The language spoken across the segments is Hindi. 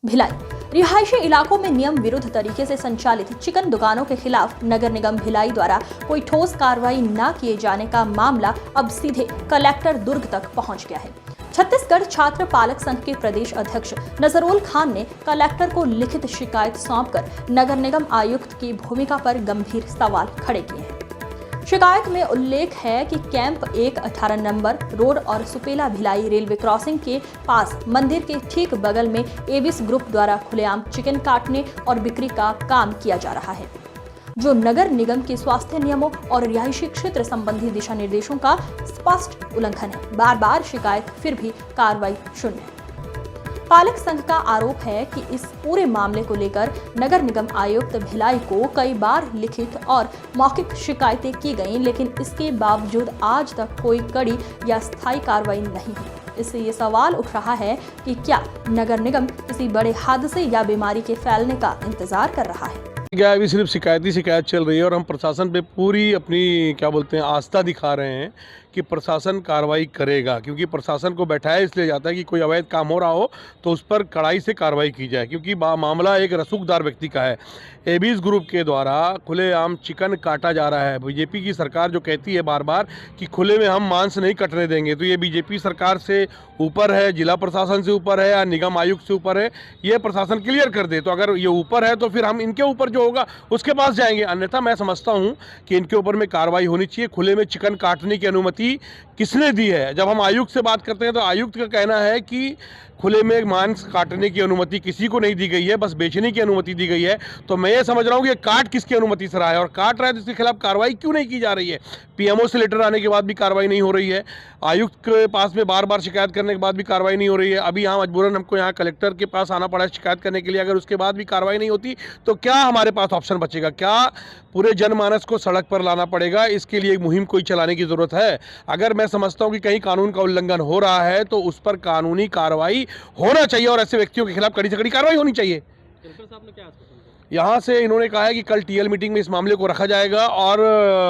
भिलाई रिहायशी इलाकों में नियम विरुद्ध तरीके से संचालित चिकन दुकानों के खिलाफ नगर निगम भिलाई द्वारा कोई ठोस कार्रवाई न किए जाने का मामला अब सीधे कलेक्टर दुर्ग तक पहुंच गया है। छत्तीसगढ़ छात्र पालक संघ के प्रदेश अध्यक्ष नजरुल खान ने कलेक्टर को लिखित शिकायत सौंपकर नगर निगम आयुक्त की भूमिका पर गंभीर सवाल खड़े किए हैं। शिकायत में उल्लेख है कि कैंप 1 18 नंबर रोड और सुपेला भिलाई रेलवे क्रॉसिंग के पास मंदिर के ठीक बगल में एविस ग्रुप द्वारा खुलेआम चिकन काटने और बिक्री का काम किया जा रहा है, जो नगर निगम के स्वास्थ्य नियमों और रिहायशी क्षेत्र संबंधी दिशा निर्देशों का स्पष्ट उल्लंघन है। बार बार शिकायत फिर भी कार्रवाई शून्य है। पालक संघ का आरोप है कि इस पूरे मामले को लेकर नगर निगम आयुक्त भिलाई को कई बार लिखित और मौखिक शिकायतें की गईं, लेकिन इसके बावजूद आज तक कोई कड़ी या स्थायी कार्रवाई नहीं हुई। इससे ये सवाल उठ रहा है कि क्या नगर निगम किसी बड़े हादसे या बीमारी के फैलने का इंतजार कर रहा है। क्या अभी सिर्फ शिकायत चल रही है और हम प्रशासन पे पूरी अपनी आस्था दिखा रहे हैं कि प्रशासन कार्रवाई करेगा, क्योंकि प्रशासन को बैठाया इसलिए जाता है कि कोई अवैध काम हो रहा हो तो उस पर कड़ाई से कार्रवाई की जाए, क्योंकि मामला एक रसूखदार व्यक्ति का है। एबीज ग्रुप के द्वारा खुलेआम चिकन काटा जा रहा है। बीजेपी की सरकार जो कहती है बार बार कि खुले में हम मांस नहीं कटने देंगे, तो ये बीजेपी सरकार से ऊपर है, जिला प्रशासन से ऊपर है या निगम आयुक्त से ऊपर है, ये प्रशासन क्लियर कर दे। तो अगर ये ऊपर है तो फिर हम इनके ऊपर जो होगा उसके पास जाएंगे, अन्यथा मैं समझता हूँ कि इनके ऊपर में कार्रवाई होनी चाहिए। खुले में चिकन काटने की अनुमति किसने दी है? जब हम आयुक्त से बात करते हैं तो आयुक्त का कहना है कि खुले में मांस काटने की अनुमति किसी को नहीं दी गई है, बस बेचने की अनुमति दी गई है। तो मैं ये समझ रहा हूँ कि ये काट किसकी अनुमति से रहा है और काट रहा है तो इसके खिलाफ कार्रवाई क्यों नहीं की जा रही है? पीएमओ से लेटर आने के बाद भी कार्रवाई नहीं हो रही है, आयुक्त के पास में बार बार शिकायत करने के बाद भी कार्रवाई नहीं हो रही है। अभी यहाँ मजबूरन हमको यहाँ कलेक्टर के पास आना पड़ा शिकायत करने के लिए। अगर उसके बाद भी कार्रवाई नहीं होती तो क्या हमारे पास ऑप्शन बचेगा? क्या पूरे जनमानस को सड़क पर लाना पड़ेगा? इसके लिए एक मुहिम कोई चलाने की ज़रूरत है। अगर मैं समझता हूँ कि कहीं कानून का उल्लंघन हो रहा है तो उस पर कानूनी कार्रवाई होना चाहिए और ऐसे व्यक्तियों के खिलाफ कड़ी से कड़ी कार्रवाई होनी चाहिए। यहाँ से इन्होंने कहा है कि कल टीएल मीटिंग में इस मामले को रखा जाएगा और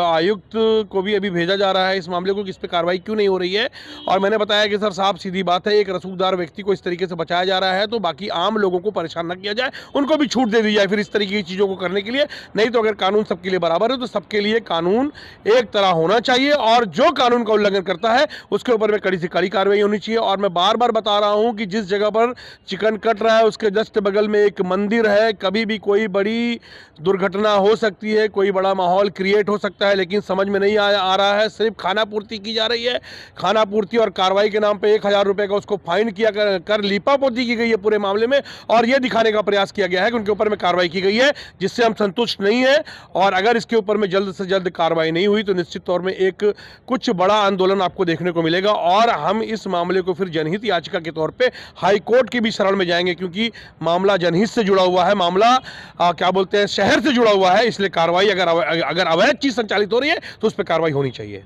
आयुक्त को भी अभी भेजा जा रहा है इस मामले को कि इस पर कार्रवाई क्यों नहीं हो रही है। और मैंने बताया कि सर साहब सीधी बात है, एक रसूखदार व्यक्ति को इस तरीके से बचाया जा रहा है तो बाकी आम लोगों को परेशान न किया जाए, उनको भी छूट दे दी जाए फिर इस तरीके की चीज़ों को करने के लिए। नहीं तो अगर कानून सबके लिए बराबर है तो सबके लिए कानून एक तरह होना चाहिए और जो कानून का उल्लंघन करता है उसके ऊपर में कड़ी से कड़ी कार्रवाई होनी चाहिए। और मैं बार बार बता रहा हूँ कि जिस जगह पर चिकन कट रहा है उसके जस्ट बगल में एक मंदिर है, कभी भी कोई बड़ी दुर्घटना हो सकती है, कोई बड़ा माहौल क्रिएट हो सकता है, लेकिन समझ में नहीं आ रहा है। सिर्फ खाना पूर्ति की जा रही है, खाना पूर्ति और कार्रवाई के नाम पे 1000 रुपये का उसको फाइन किया कर लीपापोती की गई है पूरे मामले में और यह दिखाने का प्रयास किया गया है कि उनके ऊपर में कार्रवाई की गई है, जिससे हम संतुष्ट नहीं है। और अगर इसके ऊपर में जल्द से जल्द कार्रवाई नहीं हुई तो निश्चित तौर में एक कुछ बड़ा आंदोलन आपको देखने को मिलेगा और हम इस मामले को फिर जनहित याचिका के तौर पर हाई कोर्ट की भी शरण में जाएंगे, क्योंकि मामला जनहित से जुड़ा हुआ है, मामला शहर से जुड़ा हुआ है। इसलिए कार्रवाई अगर अवैध चीज संचालित हो रही है तो उस पर कार्रवाई होनी चाहिए।